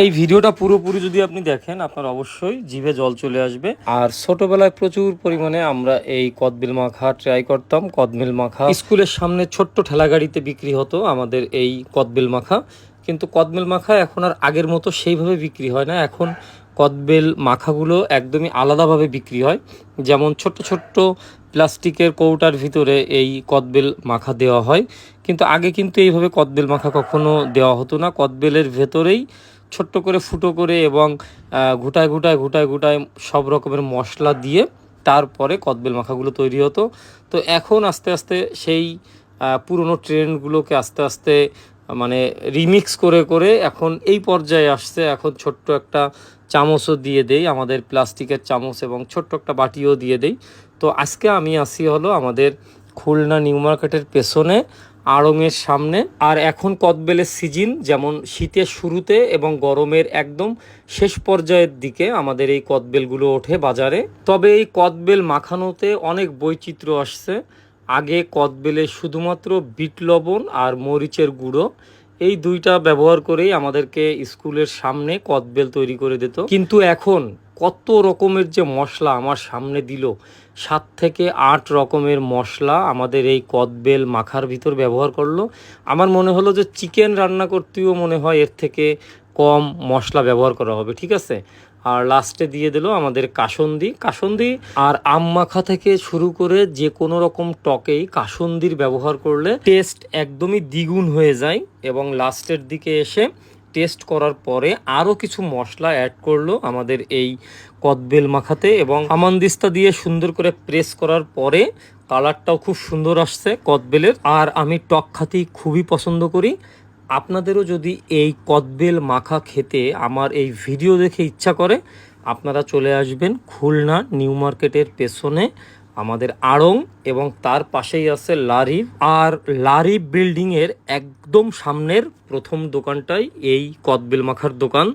এই ভিডিওটা পুরোপুরি যদি আপনি দেখেন আপনার অবশ্যই জিভে জল চলে আসবে। আর ছোটবেলায় প্রচুর পরিমাণে আমরা এই কদবেল মাখা ট্রাই করতাম। কদবেল মাখা স্কুলের সামনে ছোট্ট ঠেলাগাড়িতে বিক্রি হতো আমাদের এই কদবেল মাখা। কিন্তু কদবেল মাখা এখন আর আগের মতো সেইভাবে বিক্রি হয় না। এখন কদবেল মাখাগুলো একদমই আলাদাভাবে বিক্রি হয়। যেমন ছোট্ট ছোট্ট প্লাস্টিকের কৌটার ভিতরে এই কদবেল মাখা দেওয়া হয়, কিন্তু আগে কিন্তু এইভাবে কদবেল মাখা কখনো দেওয়া হতো না। কদবেলের ভেতরেই ছোট্ট করে ফুটো করে এবং ঘুটায় ঘুটায় ঘুটায় ঘুটায় সব রকমের মশলা দিয়ে তারপরে কদবেল মাখাগুলো তৈরি হতো। তো এখন আস্তে আস্তে সেই পুরনো ট্রেন্ডগুলোকে আস্তে আস্তে মানে রিমিক্স করে করে এখন এই পর্যায়ে আসছে। এখন ছোট্ট একটা চামচও দিয়ে দেই, আমাদের প্লাস্টিকের চামচ, এবং ছোট্ট একটা বাটিও দিয়ে দেই। তো আজকে আমি আসি হলো আমাদের খুলনা নিউ মার্কেটের পেছনে আড়ংয়ের সামনে। আর এখন কদবেলের সিজন, যেমন শীতের শুরুতে এবং গরমের একদম শেষ পর্যায়ের দিকে আমাদের এই কদবেলগুলো ওঠে বাজারে। তবে এই কদবেল মাখানোতে অনেক বৈচিত্র্য আসছে। আগে কদবেলে শুধুমাত্র বিট লবণ আর মরিচের গুঁড়ো, এই দুইটা ব্যবহার করেই আমাদেরকে স্কুলের সামনে কদবেল তৈরি করে দিত। কিন্তু এখন কত রকমের যে মশলা আমার সামনে দিল, 7 থেকে 8 রকমের মশলা আমাদের এই কদবেল মাখার ভিতর ব্যবহার করলো। আমার মনে হলো যে চিকেন রান্না করতেও মনে হয় এর থেকে কম মশলা ব্যবহার করা হবে, ঠিক আছে। আর লাস্টে দিয়ে দিল আমাদের কাসুন্দি আর আম মাখা থেকে শুরু করে যে কোনো রকম টকেই কাসুন্দির ব্যবহার করলে টেস্ট একদমই দ্বিগুণ হয়ে যায়। এবং লাস্টের দিকে এসে টেস্ট করার পরে আরও কিছু মশলা অ্যাড করলো আমাদের এই কদবেল মাখাতে, এবং হামানদিস্তা দিয়ে সুন্দর করে প্রেস করার পরে কালারটাও খুব সুন্দর আসছে কদবেলের। আর আমি টক খাতেই খুবই পছন্দ করি। আপনাদেরও যদি এই কদবেল মাখা খেতে আমার এই ভিডিও দেখে ইচ্ছা করে, আপনারা চলে আসবেন খুলনা নিউ মার্কেটের পেছনে আমাদের আড়ং, এবং তার পাশেই আছে লারিভ। আর লারিভ বিল্ডিংয়ের একদম সামনের প্রথম দোকানটাই এই কদবেল মাখার দোকান।